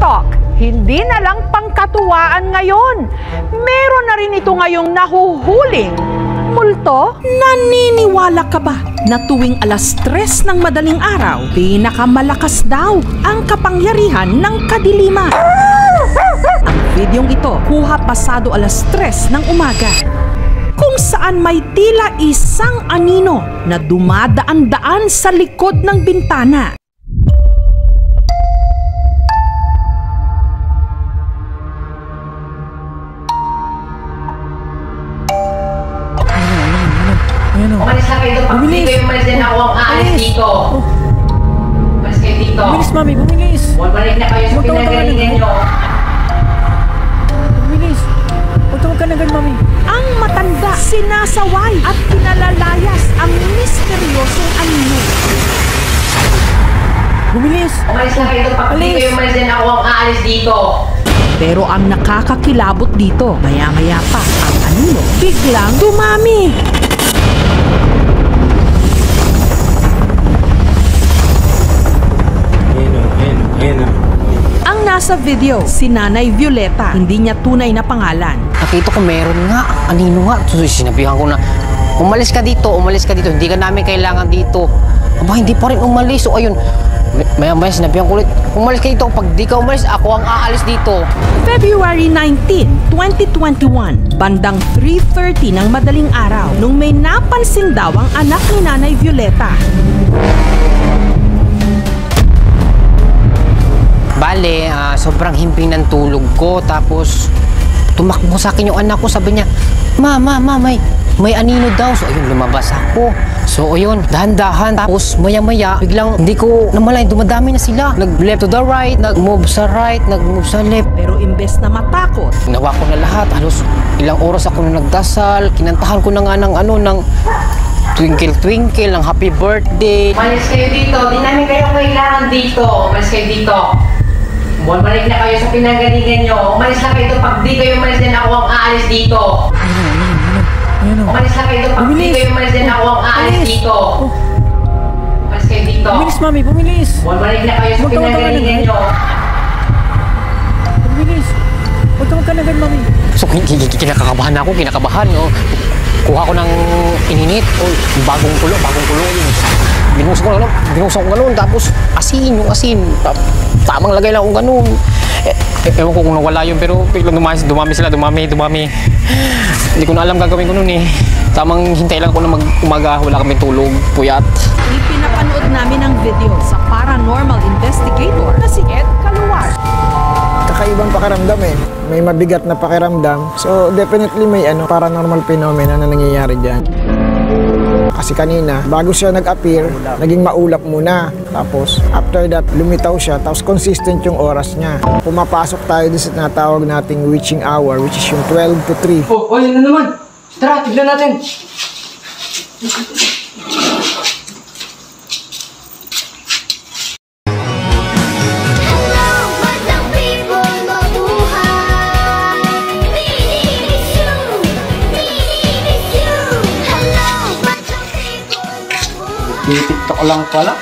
TikTok, hindi na lang pangkatuwaan ngayon. Meron na rin ito ngayong nahuhuling multo. Naniniwala ka ba na tuwing alas 3 ng madaling araw, pinakamalakas daw ang kapangyarihan ng kadiliman? Ang videong ito, kuha pasado alas 3 ng umaga, kung saan may tila isang anino na dumadaan-daan sa likod ng bintana. Umalis na kayo pag dito yung umalis din ako ang aalis dito. Umalis kayo dito. Bumilis, mami, bumilis. Bumalik na kayo sa pinagalingan nyo. Bumilis. Huwag ka na ganun, mami. Ang matanda, sinasaway at pinalalayas ang misteryosong anino. Bumilis. Umalis na kayo pag dito yung umalis din ako ang aalis dito. Pero ang nakakakilabot dito, maya-maya pa, ang anino biglang dumami. Ang nasa video, si Nanay Violeta, hindi niya tunay na pangalan. Nakita ko meron nga, anino nga. Sinabihan ko na, umalis ka dito, hindi ka namin kailangan dito. Aba, hindi pa rin umalis. So ayun, maya-maya sinabihan ko ulit, umalis ka dito, pag di ka umalis, ako ang aalis dito. February 19, 2021, bandang 3:30 ng madaling araw, nung may napansin daw ang anak ni Nanay Violeta. Bale, sobrang himping ng tulog ko. Tapos, tumakbo sa akin yung anak ko. Sabi niya, Ma, may anino daw. So, ayun, lumabas ako. So, ayun, dahan-dahan. Tapos, maya-maya, biglang hindi ko namalayan, dumadami na sila. Nag-left to the right, nag-move sa right, nag-move sa left. Pero imbes na matakot, Ginawa ko na lahat. Halos ilang oras ako na nagdasal. Kinantahan ko na nga ng Twinkle Twinkle, ng happy birthday. Umalis kayo dito, di namin kayo kailangan dito. Umalis kayo dito. Bumalik na kayo sa pinagalingan nyo. Umalis na kayo pag di kayo umalis din ako ang aalis dito. Umalis na kayo pag di kayo umalis din ako ang aalis dito. Umalis kayo dito. Bumilis, mami, bumilis. Bumalik na kayo sa pinagalingan nyo. Bumilis. Huwag ka na ganun, mami. So, kinakabahan ako, no? Kuha ko ng ininit, bagong kulo yun. Binusok ko gano'n, tapos yung asin, tamang lagay lang akong gano'n. Ewan ko kung nawala yun, pero biglang dumami sila. Hindi ko na alam gagawin ko nun eh. Tamang hintay lang ako na umaga, wala kaming tulog, puyat. ipinapanood namin ang video sa paranormal investigator na si Ed Caluwar. Kakaibang pakiramdam eh. May mabigat na pakiramdam. So definitely may paranormal phenomena na nangyayari dyan. Kasi kanina, bago siya nag-appear, naging maulap muna. Tapos after that, lumitaw siya. Tapos consistent yung oras niya. Pumapasok tayo din sa tinatawag nating witching hour, which is yung 12 to 3. Oh, yun na naman. Tara, tignan natin. TikTok lang pala.